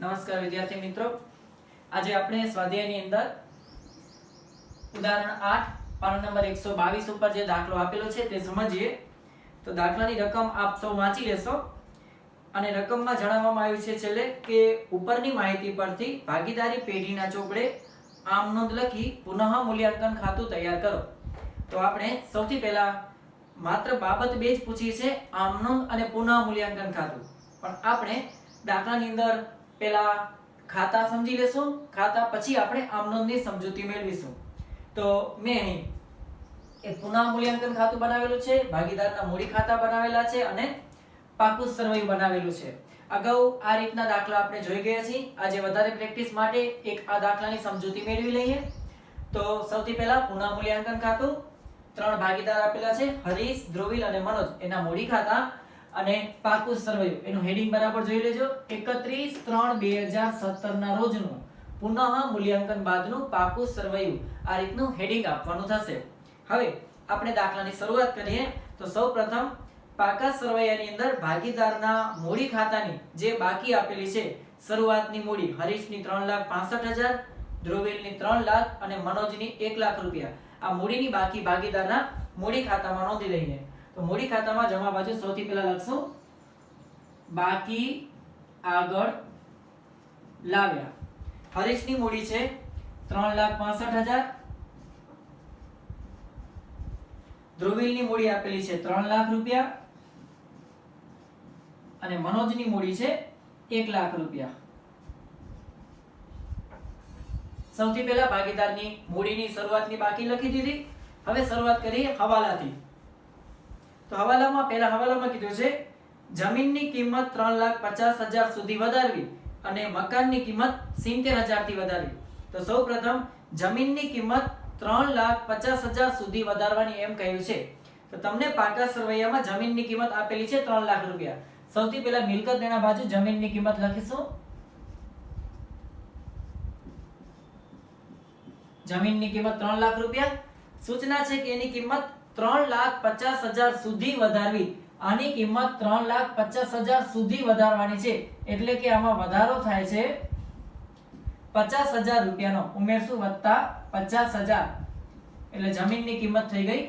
નમસ્કાર વિદ્યાર્થી મિત્રો, આજે આપણે સ્વાધ્યાયની અંદર ઉદાહરણ 8 પાનો નંબર 122 ઉપર જે દાખલો આપેલો છે તે સમજીએ. તો દાખલાની રકમ આપ સૌ વાંચી લેશો અને રકમમાં જણાવવામાં આવ્યું છે છેલ્લે કે ઉપરની માહિતી પરથી ભાગીદારી પેઢીના ચોપડે આમ નોંધ લખી પુનઃ મૂલ્યાંકન ખાતું તૈયાર કરો. તો આપણે સૌથી પહેલા માત્ર બાબત બે જ પૂછી છે, આમ નોંધ અને પુનઃ મૂલ્યાંકન ખાતું. પણ આપણે દાખલાની અંદર પહેલા ખાતા સમજી લેશું, ખાતા પછી આપણે આમ નોંધની સમજૂતી મેળવીશું. તો મેં અહીં એક પુનઃ મૂલ્યાંકન ખાતું બનાવેલું છે, ભાગીદારના મૂડી ખાતા બનાવેલા છે અને પાકું સરવૈયું બનાવેલું છે. અગાઉ આ રીતના દાખલા આપણે જોઈ ગયા છીએ. આજે વધારે પ્રેક્ટિસ માટે એક આ દાખલાની સમજૂતી મેળવી લઈએ. તો સૌથી પહેલા પુનઃ મૂલ્યાંકન ખાતું, ત્રણ ભાગીદાર આપેલા છે, હરીશ, ધ્રુવીલ અને મનોજ, એના મૂડી ખાતા અને પાકું સરવૈયું, એનું હેડિંગ બરાબર જોઈ લેજો. 31/3/2017 ના રોજનું પુનઃ મૂલ્યાંકન બાદનું પાકું સરવૈયું, આ રીતનું હેડિંગ આપવાનું થશે. હવે આપણે દાખલાની શરૂઆત કરીએ. તો સૌપ્રથમ પાકા સરવૈયાની અંદર ભાગીદારના મૂડી ખાતાની જે બાકી આપેલી છે, શરૂઆતની મૂડી હરીશની 3,65,000, ધ્રુવીલની 3 લાખ અને મનોજની 1 લાખ રૂપિયા, આ મૂડીની બાકી ભાગીદારના મૂડી ખાતામાં નોંધી લઈએ. તો મૂડી ખાતામાં જમા બાજુ સૌથી પહેલા લખશું બાકી આગળ લાવ્યા. હરીશની મૂડી છે 3,65,000, ધ્રુવીલની મૂડી આપેલી છે 3 લાખ રૂપિયા અને મનોજની મૂડી છે 1 લાખ રૂપિયા. સૌથી પહેલા ભાગીદારની મૂડીની શરૂઆતની બાકી લખી દીધી. હવે શરૂઆત કરીએ હવાલાથી. તો હવાલામાં પહેલા હવાલામાં કીધું છે જમીનની કિંમત 3,50,000 સુધી વધારવી અને મકાનની કિંમત 70,000 થી વધારવી. તો સૌપ્રથમ જમીનની કિંમત 3,50,000 સુધી વધારવાની એમ કહ્યું છે. તો તમને પાકા સરવૈયામાં જમીનની કિંમત આપેલી છે 3 લાખ રૂપિયા. સૌથી પહેલા મિલકત દેણા બાજુ જમીનની કિંમત લખીશું. જમીનની કિંમત 3 લાખ રૂપિયા. સૂચના છે કે એની કિંમત 3,50,000 સુધી વધારવી. આની કિંમત 3,50,000 સુધી વધારવાની છે, એટલે કે આમાં વધારો થાય છે 50,000 રૂપિયાનો, ઉમેરશું વત્તા 50,000, એટલે જમીનની કિંમત થઈ ગઈ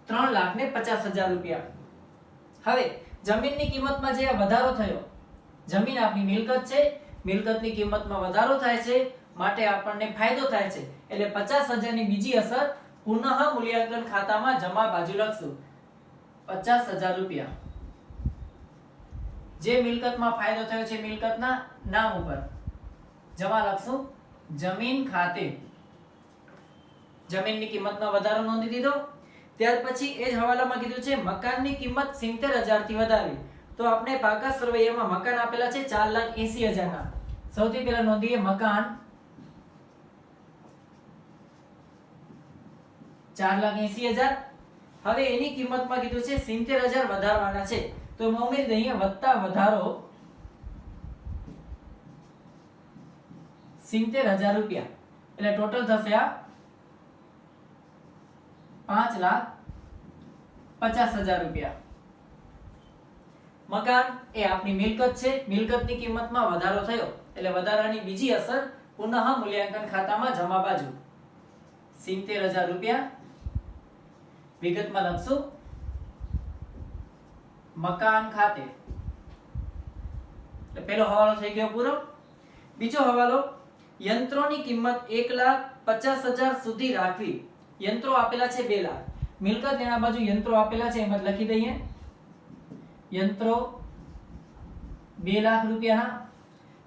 3,50,000 રૂપિયા. હવે જમીનની કિંમતમાં જે વધારો થયો, જમીન આપણી મિલકત છે, મિલકતની કિંમતમાં વધારો થાય છે માટે આપણને ફાયદો થાય છે, એટલે 50,000 ની બીજી અસર પુનઃ મૂલ્યાંકન ખાતામાં જમા બાજુ લખશું 50,000 રૂપિયા. જે મિલકતમાં ફાયદો થયો છે મિલકતના નામ ઉપર જમા લખશું જમીન ખાતે. જમીનની કિંમતમાં વધારો નોંધી દીધો. ત્યાર પછી એ જ હવાલામાં કીધું છે મકાનની કિંમત 70,000 થી વધારવી. તો આપણે પાકા સરવૈયામાં મકાન આપેલા છે 4,80,000 ના. સૌથી પહેલા નોંધીએ મકાન 4,80,000. હવે એની કિંમતમાં કીધું છે 70,000 વધારવાના છે, તો એમાં ઉમેરી દઈએ વત્તા વધારો 70,000 રૂપિયા, એટલે ટોટલ થશે આ 5,50,000 રૂપિયા. મકાન એ આપણી મિલકત છે, મિલકતની કિંમતમાં વધારો થયો એટલે વધારાની બીજી અસર પુનઃ મૂલ્યાંકન ખાતામાં જમા બાજુ 70,000 રૂપિયા. વિગતમાં લખશું મકાન ખાતે. એટલે પહેલો હવાલો થઈ ગયો પૂરો. બીજો હવાલો યંત્રોની કિંમત 1,50,000 સુધી રાખવી. યંત્રો આપેલા છે 2 લાખ. મિલકત દેણા બાજુ યંત્રો આપેલા છે એમ જ લખી દઈએ યંત્રો 2 લાખ રૂપિયાના.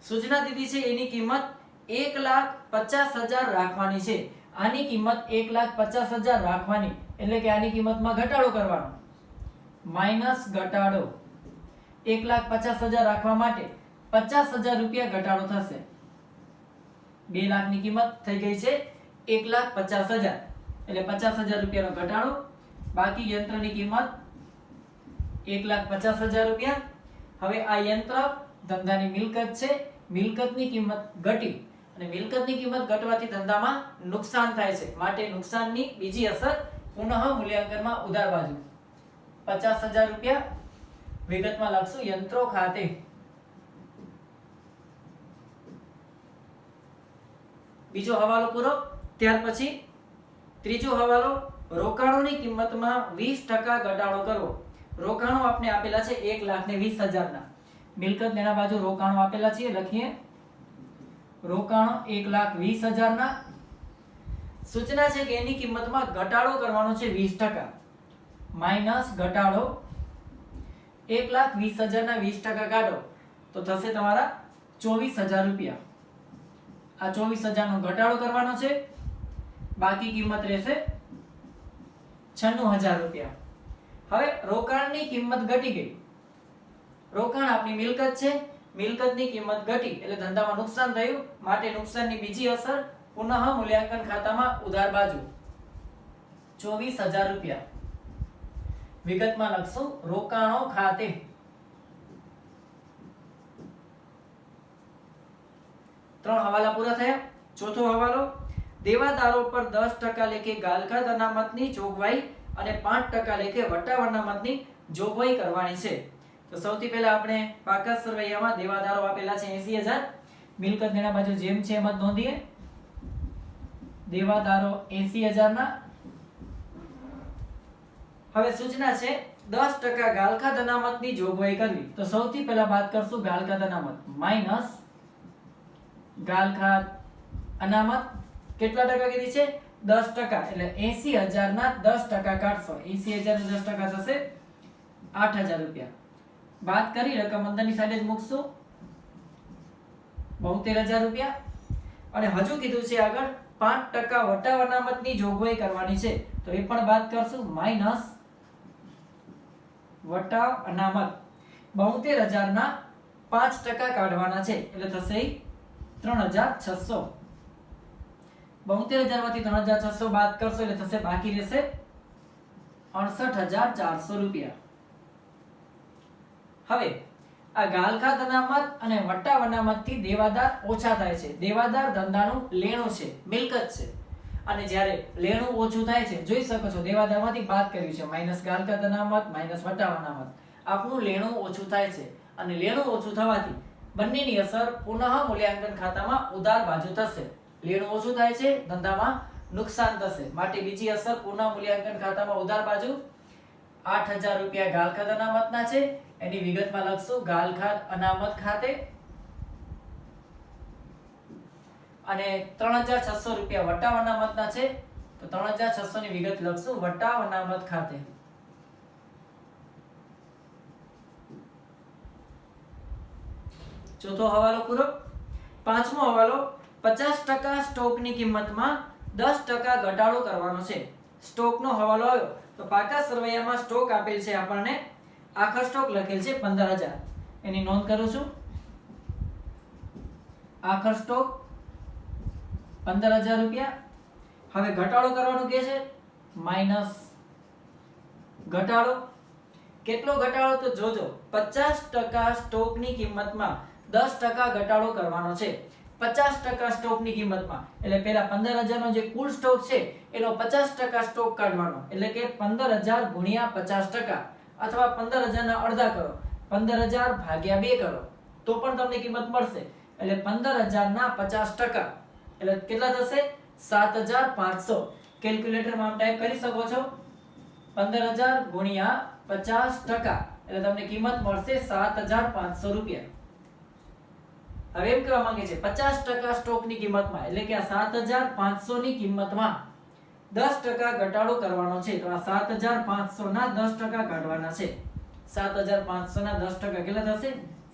સૂચના દીધી છે એની કિંમત 1,50,000 રાખવાની છે. આની કિંમત 1,50,000 રાખવાની, એટલે કે આની કિંમતમાં ઘટાડો કરવાનો, માઈનસ ઘટાડો. 1,50,000 રાખવા માટે 50,000 રૂપિયા ઘટાડો થશે. 2 લાખની કિંમત થઈ ગઈ છે 1,50,000, એટલે 50,000 રૂપિયાનો ઘટાડો. બાકી યંત્રની કિંમત 1,50,000 રૂપિયા. હવે આ યંત્ર ધંધાની મિલકત છે, મિલકતની કિંમત ઘટી અને મિલકતની કિંમત ઘટવાથી ધંધામાં નુકસાન થાય છે, માટે નુકસાનની બીજી અસર પુનઃ મૂલ્યાંકનમાં ઉધાર બાજુ 50,000 રૂપિયા. વિગતમાં લખશું યંત્રો ખાતે. બીજો હવાલો પૂરો. ત્યાર પછી ત્રીજો હવાલો, રોકાણોની કિંમતમાં 20% ઘટાડો કરવો. રોકાણો આપણે આપેલા છે 1,20,000 ના. મિલકત દેણા બાજુ રોકાણો આપેલા છે, લખીએ રોકાણો 1,20,000 ના. સૂચના છે કે એની કિંમતમાં ઘટાડો કરવાનો છે 20%, માઈનસ ઘટાડો 1,20,000 ના 20% કાઢો તો થશે તમારા 24,000 રૂપિયા. આ 24,000 નો ઘટાડો કરવાનો છે, બાકી કિંમત રહેશે 96,000 રૂપિયા. હવે રોકાણની કિંમત ઘટી ગઈ. રોકાણ આપણી મિલકત છે, મિલકતની કિંમત ઘટી એટલે ધંધામાં નુકસાન થયું, માટે નુકસાનની બીજી અસર પુનઃ મૂલ્યાંકન ખાતામાં ઉધાર બાજુ 24,000 રૂપિયા. વિગતમાં લખશું રોકાણો ખાતે. ત્રણ હવાલા પૂરા થયા. ચોથો હવાલો, દેવાદારો પર 10% લેખે ગાલખાત અનામતની જોગવાઈ અને 5% લેખે વટાવ અનામતની જોગવાઈ કરવાની છે. તો સૌથી પહેલા આપણે બાકાત સરવૈયામાં દેવાદારો આપેલા છે 80,000. મિલકત દેણા બાજુ જેમ છે એમ જ નોંધીએ. દેવાદારો 80,000 ના. હવે સૂચના છે 10% ગાલખાત અનામતની જોગવાઈ કરવી. તો સૌથી પહેલા વાત કરશું ગાલખાત અનામત માઈનસ ગાલખાત અનામત. કેટલા ટકા કીધી છે? 10%. એટલે 80,000 ના 10% કાઢશો. 80,000 ના 10% થશે 8,000 રૂપિયા. બાદ કરી રકમ અંદરની સાઈડે જ મૂકશું 72,000 રૂપિયા. અને હજુ કીધું છે આગળ 5% વટાવ અનામતની જોગવાઈ કરવાની છે, તો એ પણ બાદ કરશું માઈનસ વટાવ અનામત 72,000 ના 5% કાઢવાના છે એટલે થશે 3,600. 72,000 માંથી 3,600 બાદ કરશો એટલે થશે બાકી રહેશે 68,400 રૂપિયા. હવે આ ગાલખાત અનામત અને વટાવ અનામતથી દેવાદાર ઓછા થાય છે. દેવાદાર ધંધાનું લેણું છે, મિલકત છે, અને જ્યારે લેણું ઓછું થાય છે, જોઈ શકો છો દેવાદારમાંથી બાદ કર્યું છે, માઈનસ ગાલખાત અનામત માઈનસ વટાવ અનામત. આપણું લેણું ઓછું થાય છે, અને લેણું ઓછું થવાથી બંનેની અસર પુનઃ મૂલ્યાંકન ખાતામાં ઉધાર બાજુ થશે. લેણું ઓછું થાય છે, ધંધામાં નુકસાન થશે, માટે બીજી અસર પુનઃ મૂલ્યાંકન ખાતામાં ઉધાર બાજુ 8,000 રૂપિયા ગાલખાત અનામતના છે. એની વિગતમાં લખશું ગાલખાત અનામત ખાતે. અને 3,600 રૂપિયા વટાવ અનામતના છે, તો 3,600 ની વિગત લખશું વટાવ અનામત ખાતે. ચોથો હવાલો પૂરો. પાંચમો હવાલો, 50% સ્ટોકની કિંમતમાં 10% ઘટાડો કરવાનો છે. સ્ટોકનો હવાલો આવ્યો તો બાકાત સરવૈયામાં સ્ટોક આપેલ છે આપણને, આખા સ્ટોક લખેલ છે 15,000. એની નોંધ કરું છું. આખા સ્ટોક 15,000 રૂપિયા. હવે ઘટાડો કરવાનું કે છે, માઈનસ ઘટાડો. કેટલો ઘટાડો? તો જોજો 50% સ્ટોકની કિંમતમાં 10% ઘટાડો કરવાનો છે. 50% સ્ટોકની કિંમતમાં એટલે પહેલા 15,000 નો જે કુલ સ્ટોક છે એનો 50% સ્ટોક કાઢવાનો, એટલે કે 15,000 ગુણ્યા 50%, અથવા 15,000 ના અડધા કરો, 15,000 ભાગ્યા 2 કરો તો પણ તમને કિંમત મળશે. એટલે 15,000 ના 50% એટલે કેટલા થશે? 7,500. કેલ્ક્યુલેટરમાં આમ ટાઈપ કરી શકો છો. 15,000 ગુણ્યા 50% એટલે તમને કિંમત મળશે 7,500 રૂપિયા. હવે એમ કહેવા માંગે છે 50% સ્ટોકની કિંમતમાં, એટલે કે આ 7,500 ની કિંમતમાં 10% ઘટાડો કરવાનો છે. તો આ 7,500 ના 10% કાઢવાના છે. 7,500 ના 10% કેટલા થશે?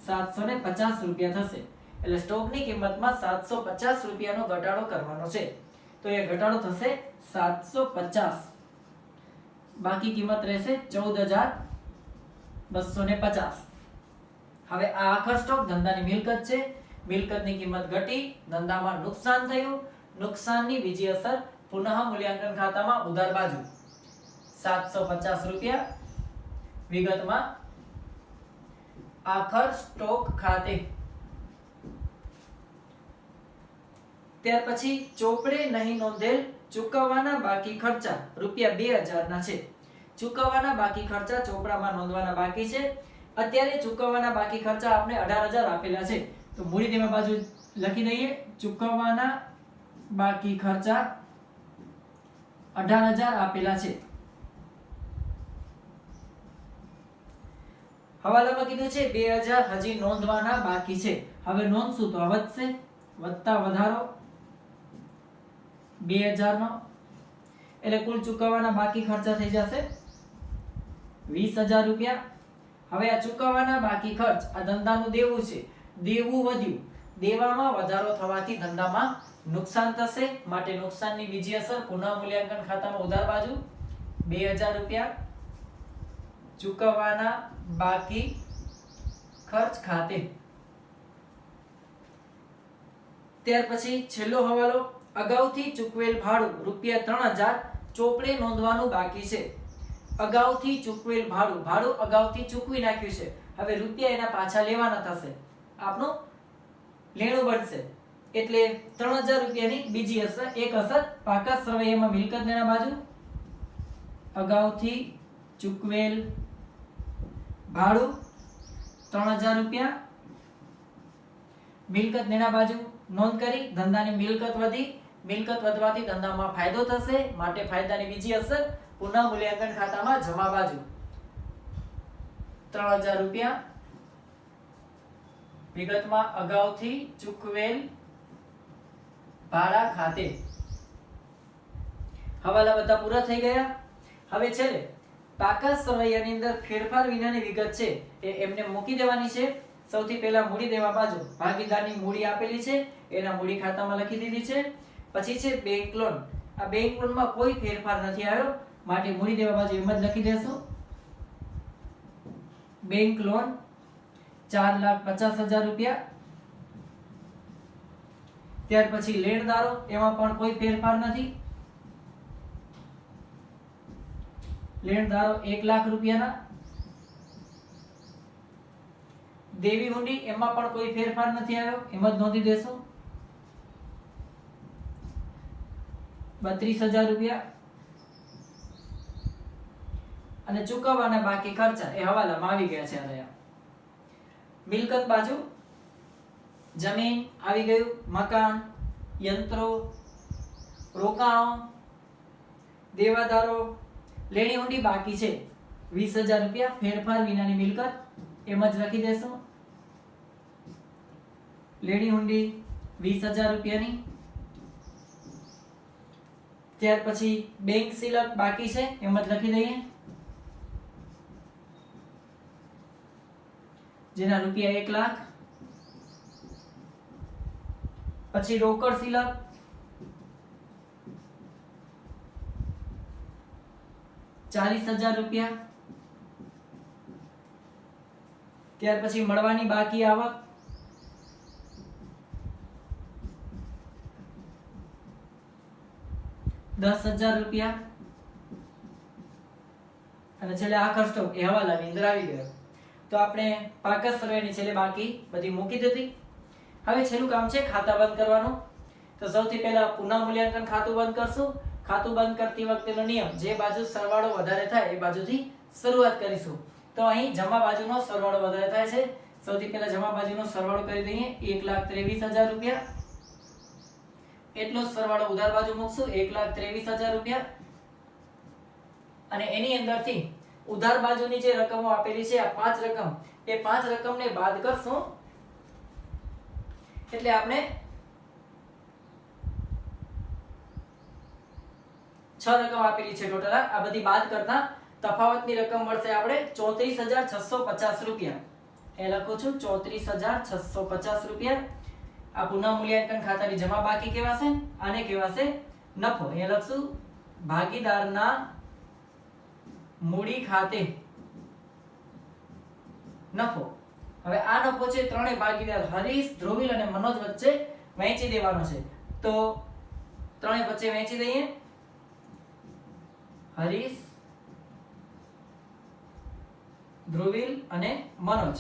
750 રૂપિયા થશે. એટલે સ્ટોકની કિંમતમાં 750 રૂપિયાનો ઘટાડો કરવાનો છે. તો એ ઘટાડો થશે 750. બાકી કિંમત રહેશે 14,250. હવે આ આખા સ્ટોક ધંધાની મિલકત છે. મિલકતની કિંમત ઘટી, ધંધામાં નુકસાન થયું. નુકસાનની બીજી અસર પુનઃ મૂલ્યાંકન ખાતામાં ઉધાર બાજુ 750 રૂપિયા. વિગતમાં આખર સ્ટોક ખાતે. ત્યાર પછી ચોપડે નહીં નોંધેલ ચૂકવવાના બાકી ખર્ચા રૂપિયા 2,000 ના છે. ચૂકવવાના બાકી ખર્ચા ચોપડામાં નોંધવાના બાકી છે અત્યારે ચૂકવવાના બાકી ખર્ચા આપણે 18,000 આપેલા છે, તો મૂડી દેવા બાજુ લખી દઈએ ચૂકવવાના બાકી ખર્ચા 18,000 આપેલા છે. હવાલામાં કીધું છે 2,000 હજી નોંધવાના બાકી છે. હવે નોંધશું તો વધશે, વધતા વધારો 2,000 નો, એટલે કુલ ચૂકવવાના બાકી ખર્ચા થઈ જશે 20,000 રૂપિયા. હવે આ ચૂકવવાના બાકી ખર્ચ આ ધંધાનું દેવું છે, દેવું વધ્યું, દેવામાં વધારો થવાથી ધંધામાં નુકસાન થશે, માટે નુકસાનની બીજી અસર પુનઃ મૂલ્યાંકન ખાતામાં ઉધાર બાજુ 2,000 રૂપિયા ચૂકવવાના બાકી ખર્ચ ખાતે. ત્યાર પછી છેલ્લો હવાલો, અગાઉથી ચૂકવેલ ભાડું ₹3,000 ચોપડે નોંધવાનું બાકી છે. અગાઉથી ચૂકવેલ ભાડું, ભાડું અગાઉથી ચૂકવી નાખ્યું છે, હવે રૂપિયા એના પાછા લેવાના થશે, આપણું લેણું બનશે, એટલે 3,000 રૂપિયાની બીજી અસર. એક અસર પાકા સરવૈયામાં મિલકત લેણા બાજુ અગાઉથી ચૂકવેલ ભાડું 3,000 રૂપિયા મિલકત લેણા બાજુ નોંધ કરી, ધંધાની મિલકત વધી, મિલકત વધવાથી ધંધામાં ફાયદો થશે, માટે ફાયદાની બીજી અસર પુનઃ મૂલ્યાંકન ખાતામાં જમા બાજુ 3,000 રૂપિયા વિગતમાં અગાઉથી ચૂકવેલ ભાડા ખાતે. હવાલા બધા પૂરા થઈ ગયા. હવે છેલ્લે પાકા સરવૈયાની અંદર ફેરફાર વિનાની વિગત છે એ એમને મૂકી દેવાની છે. સૌથી પહેલા મૂડી દેવા બાજુ ભાગીદારની મૂડી આપેલી છે, એના મૂડી ખાતામાં લખી દીધી છે. પછી છે બેંક લોન, આ બેંક લોનમાં કોઈ ફેરફાર નથી આવ્યો, માટે મૂડી દેવા બાજુ એમ જ લખી દેશું બેંક લોન 4,50,000 રૂપિયા. ત્યાર પછી લેણદારો, એમાં પણ કોઈ ફેરફાર નથી, લેણદારો 1,00,000 રૂપિયાના. દેવી હુંડી, એમાં પણ કોઈ ફેરફાર નથી આવ્યો, એમ જ નોંધી દેશું 32,000 રૂપિયા. અને ચૂકવવાના બાકી ખર્ચા એ હવાલામાં આવી ગયા છે. રહ્યા મિલકત બાજુ જમીન આવી ગયું, મકાન, યંત્રો, રોકાણો, દેવાદારો, લેણી હુંડી બાકી છે 20,000 રૂપિયા, ફેરફાર વિનાની મિલકત એમ જ લખી દેશું લેણી હુંડી 20,000 રૂપિયાની. ત્યાર પછી બેંક સિલક બાકી છે, એમ જ લખી દઈએ જેના રૂપિયા 1,00,000. પછી રોકડ સિલક ₹40,000 રૂપિયા. ત્યાર પછી મળવાની બાકી આવક ₹10,000 રૂપિયા. અને છેલ્લે આખર સ્ટોક એ હવાલાની અંદર આવી ગયો. તો આપણે પાકા સરવૈયાની છેલ્લે બાકી બધી મૂકી દીધી. હવે છેલ્લું કામ છે ખાતા બંધ કરવાનું. તો સૌથી પહેલા પુનઃ મૂલ્યાંકન ખાતું બંધ કરશું. ખાતું બંધ કરતી વખતેનો નિયમ, જે બાજુ સરવાળો વધારે થાય એ બાજુથી શરૂઆત કરીશું. તો અહીં જમા બાજુનો સરવાળો વધારે થાય છે. સૌથી પહેલા જમા બાજુનો સરવાળો કરી દઈએ 1,23,000 રૂપિયા. એટલો જ સરવાળો ઉધાર બાજુ મૂકશું 1,23,000 રૂપિયા. અને એની અંદરથી ઉધાર બાજુની જે રકમો આપેલી છે આ 5 રકમ, એ 5 રકમને બાદ કરશું એટલે આપણે 6 રકમ આપેલી છે ટોટલ. આ બધી બાદ કરતા તફાવતની રકમ મળશે આપણે 34,650 રૂપિયા. એ લખું છું 34,650 રૂપિયા. આ પુનઃ મૂલ્યાંકન ખાતાની જમા બાકી કહેવાશે, આને કહેવાશે નફો. એ લખશું ભાગીદારના મૂડી ખાતે નફો. હવે આ નફો છે ત્રણેય ભાગીદાર હરીશ, ધ્રુવીલ અને મનોજ વચ્ચે વહેંચી દેવાનો છે. તો ત્રણેય વચ્ચે વહેંચી દઈએ. હરીશ, ધ્રુવીલ અને મનોજ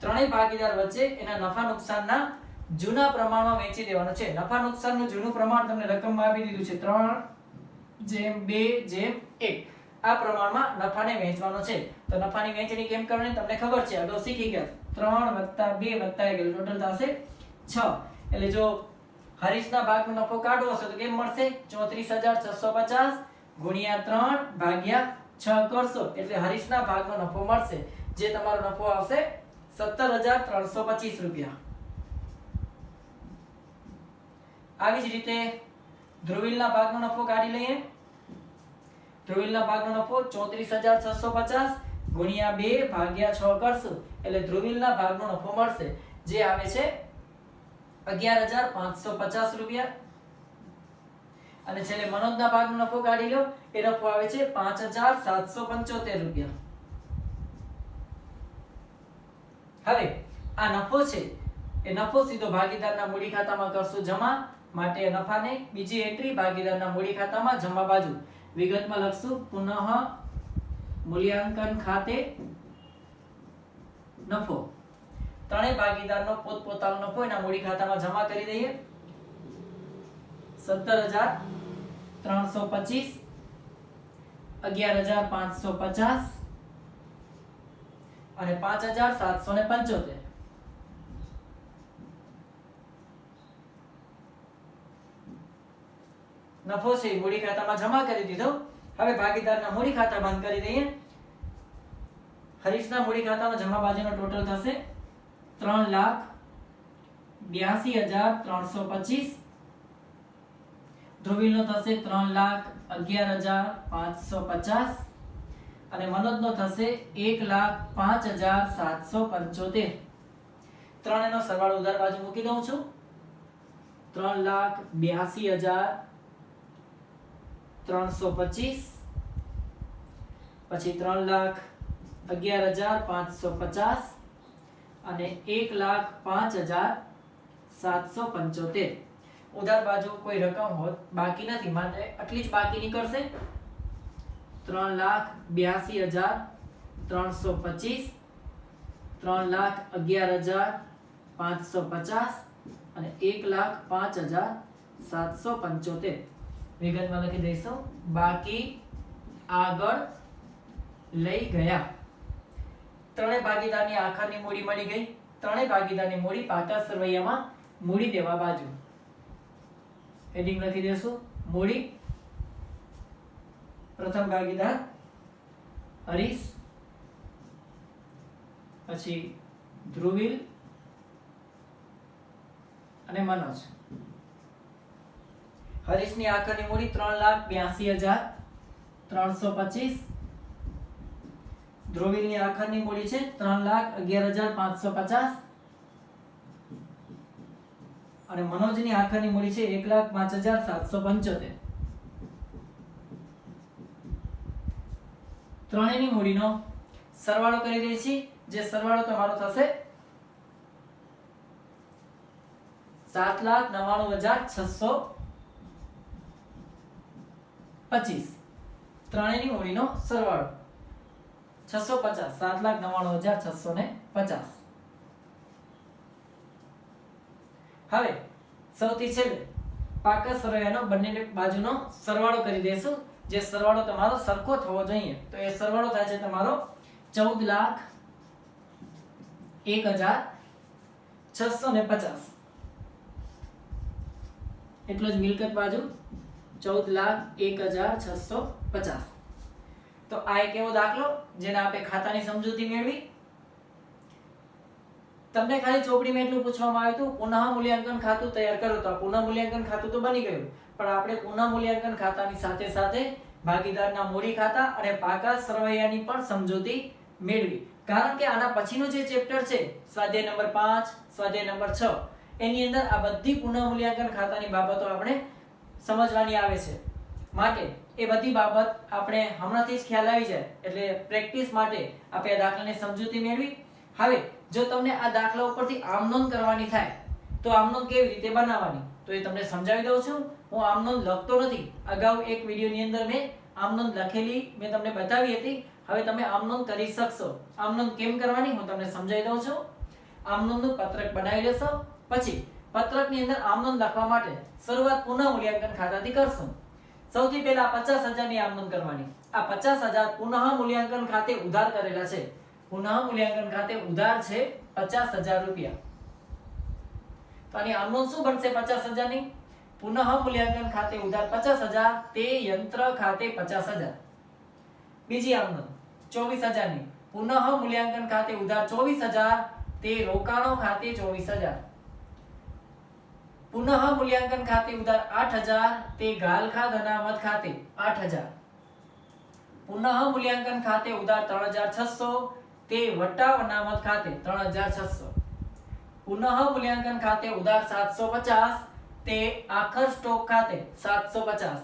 ત્રણેય ભાગીદાર વચ્ચે એના નફા નુકસાનના જૂના પ્રમાણમાં વહેંચી દેવાનું છે. નફા નુકસાનનું જૂનું પ્રમાણ તમને રકમમાં આપી દીધું છે 3:2:1. આ પ્રમાણમાં નફાને વહેંચવાનો છે. તો નફાની વહેંચણી કેમ કરવાની તમને ખબર છે, અગાઉ શીખી ગયા. 3 + 2 + 1 ટોટલ થશે 6. એટલે જો હરીશના ભાગનો નફો કાઢવો હશે તો કેમ મળશે, 34650 ગુણ્યા 3 ભાગ્યા 6 કરશો એટલે હરીશના ભાગનો નફો મળશે, જે તમારો નફો આવશે 17325 રૂપિયા. આવી જ રીતે ધ્રુવીલના ભાગનો નફો કાઢી લઈએ. ધ્રુવીલના ભાગનો નફો 34650 ગુણ્યા 2 ભાગ્યા 6 કરશું એટલે ધ્રુવીલના ભાગનો નફો મળશે, જે આવે છે 11550 રૂપિયા. અને છેલ્લે મનોજના ભાગનો નફો કાઢી લો, એ નફો આવે છે 5775 રૂપિયા. હવે આ નફો છે એ નફો સીધો ભાગીદારના મૂડી ખાતામાં કરશું જમા, માટે નફાને બીજી એન્ટ્રી ભાગીદારના મૂડી ખાતામાં જમા બાજુ વિગતમાં લખશું. પુનઃ મૂલ્યાંકન ખાતે નફો. ત્રણેય ભાગીદારનો પોતપોતાનો નફો એના મૂડી ખાતામાં જમા કરી દઈએ. 17325 11550 અને 5775. નફો છે મૂડી ખાતામાં જમા કરી દીધો. હવે ભાગીદારના મૂડી ખાતા બંધ કરી દઈએ. હરીશના મૂડી ખાતામાં જમા બાજુનો ટોટલ થશે 3,82,325. ધ્રુવીલનો થશે 3,11,550 અને મનોજનો થશે 1,05,775. ત્રણેયનો સરવાળો ઉધાર બાજુ મૂકી દઉં છું. 3,82,325 પછી 3,11,550 અને 1,05,775. ઉધાર બાજુ કોઈ રકમ હોત બાકી નથી, માટે આટલી જ બાકી નીકળશે. 3,82,325 3,11,550 અને 1,05,775. વિગતમાં લખી દઈશું. બાકી આગળ લઈ ગયા. ત્રણેય ભાગીદારની આખરની મૂડી મળી ગઈ. ત્રણેય ભાગીદારની મૂડી પાકા સરવૈયામાં મૂડી દેવા બાજુ હેડિંગ લખી દેશું. મૂડી. પ્રથમ ભાગીદાર હરીશ, પછી ધ્રુવીલ અને મનોજ. હરીશની આખરની મૂડી 3,82,325. ધ્રુવીલની આખરની મૂડી છે 3,11,550 અને મનોજની આખરની મૂડી છે 1,05,775. ત્રણેયની મૂડીનો સરવાળો કરી દઈએ છીએ, જે સરવાળો તમારો થશે 7,99,625. ત્રણેયની મૂડીનો સરવાળો 650 7,99,650. હવે સૌથી છેલ્લે પાકા સરવૈયાનો બંને બાજુનો સરવાળો કરી દેશું, જે સરવાળો તમારો સરખો થવો જોઈએ. તો એ સરવાળો થાય છે તમારો 14,01,650. એટલો જ મિલકત બાજુ 14,01,650. તો આ એક એવો દાખલો જેને આપણે ખાતાની સમજૂતી મેળવી. તમને ખાલી ચોપડીમાં એટલું પૂછવામાં આવ્યું હતું પુનઃ મૂલ્યાંકન ખાતું તૈયાર કરો. તો પુનઃ મૂલ્યાંકન ખાતું તો બની ગયું, પણ આપણે પુનઃ મૂલ્યાંકન ખાતાની સાથે સાથે ભાગીદારના મૂડી ખાતા અને પાકા સરવૈયાની પણ સમજૂતી મેળવી. કારણ કે આના પછીનો જે ચેપ્ટર છે સ્વાધ્યાય નંબર 5, સ્વાધ્યાય નંબર 6, એની અંદર આ બધી પુનઃ મૂલ્યાંકન ખાતાની બાબતો આપણે સમજવાની આવે છે. માટે એ બધી બાબત આપણે હમણાંથી જ ખ્યાલ આવી જાય એટલે પ્રેક્ટિસ માટે આપણે આ દાખલાની સમજૂતી મેળવી. હવે જો તમને આ દાખલા ઉપરથી આમનોંધ કરવાની થાય તો આમનોંધ કેવી રીતે બનાવવાની તો એ તમને સમજાવી દઉં છું. હું આમનોંધ લખતો નથી. અગાઉ એક વિડિયોની અંદર મેં આમનોંધ લખેલી મેં તમને બતાવી હતી. હવે તમે આમનોંધ કરી શકશો. આમનોંધ કેમ કરવાની હું તમને સમજાવી દઉં છું. આમનોંધનું પત્રક બનાવી લેશો. પછી પત્રકની અંદર આમનોંધ લખવા માટે શરૂઆત પુનઃ મૂલ્યાંકન ખાતાથી કરશું. સૌથી પહેલા 50,000 ની આમનોંધ કરવાની. આ 50,000 પુનઃ મૂલ્યાંકન ખાતે ઉધાર કરેલા છે. પુનઃ મૂલ્યાંકન ખાતે ઉધાર છે 50,000 રૂપિયા. તો આની આમનોંધ શું બનશે 50,000 ની? પુનઃ મૂલ્યાંકન ખાતે ઉધાર 50,000 તે યંત્ર ખાતે 50,000. બીજી આમનોંધ 24,000 ની પુનઃ મૂલ્યાંકન ખાતે ઉધાર 24,000 તે રોકાણો ખાતે 24,000. પુનઃ મૂલ્યાંકન ખાતે ઉધાર 8,000 તે ગાલખાદ અનામત ખાતે 8,000. પુનઃ મૂલ્યાંકન ખાતે ઉધાર 3,600 તે વટાવ અનામત ખાતે 3,600. પુનઃ મૂલ્યાંકન ખાતે ઉધાર 750 તે આખર સ્ટોક ખાતે 750.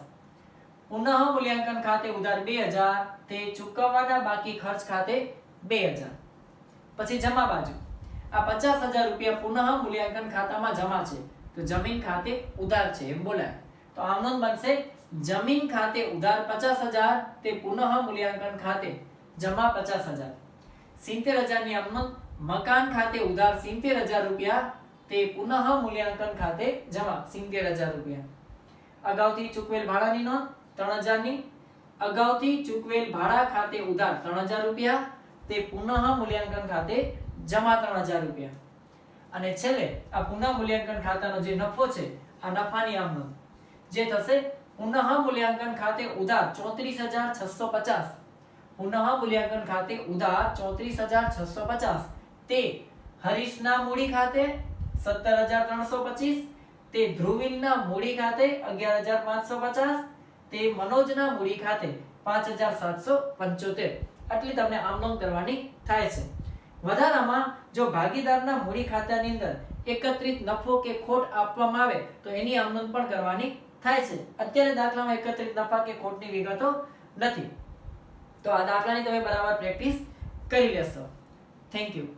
પુનઃ મૂલ્યાંકન ખાતે ઉધાર 2,000 તે ચૂકવવાના બાકી ખર્ચ ખાતે 2,000. પછી જમા બાજુ આ 50,000 રૂપિયા પુનઃ મૂલ્યાંકન ખાતામાં જમા છે તો જમીન ખાતે ઉધાર છે એમ બોલાય. તો આમ નોંધ બનશે જમીન ખાતે ઉધાર 50,000 તે પુનઃ મૂલ્યાંકન ખાતે જમા 50,000. 70,000 ની આમ નોંધ મકાન ખાતે ઉધાર 70,000 રૂપિયા તે પુનઃ મૂલ્યાંકન ખાતે જમા 70,000 રૂપિયા. અગાઉથી ચૂકવેલ ભાડાની નોંધ 3,000 ની અગાઉથી ચૂકવેલ ભાડા ખાતે ઉધાર 3,000 રૂપિયા તે પુનઃ મૂલ્યાંકન ખાતે જમા 3,000 રૂપિયા. અને છેલ્લે આ પુનઃ મૂલ્યાંકન ખાતાનો જે નફો છે આ નફાની આમ નોંધ જે થશે પુનઃ મૂલ્યાંકન ખાતે ઉધાર 34,650. પુનઃ મૂલ્યાંકન ખાતે ઉધાર 34,650 તે હરીશના મૂડી ખાતે 17,325 તે ધ્રુવીલના મૂડી ખાતે 11,550 તે મનોજના મૂડી ખાતે 5,775. આટલી તમને આમ નોંધ કરવાની થાય છે. વધારામાં જો ભાગીદારના મૂડી ખાતાની અંદર એકત્રિત નફો કે ખોટ આપવામાં આવે તો એની આમ નોંધ પણ કરવાની થાય છે. અત્યારે દાખલામાં એકત્રિત નફા કે ખોટની વિગતો નથી તો આ દાખલાની તમે બરાબર પ્રેક્ટિસ કરી લેશો. Thank you.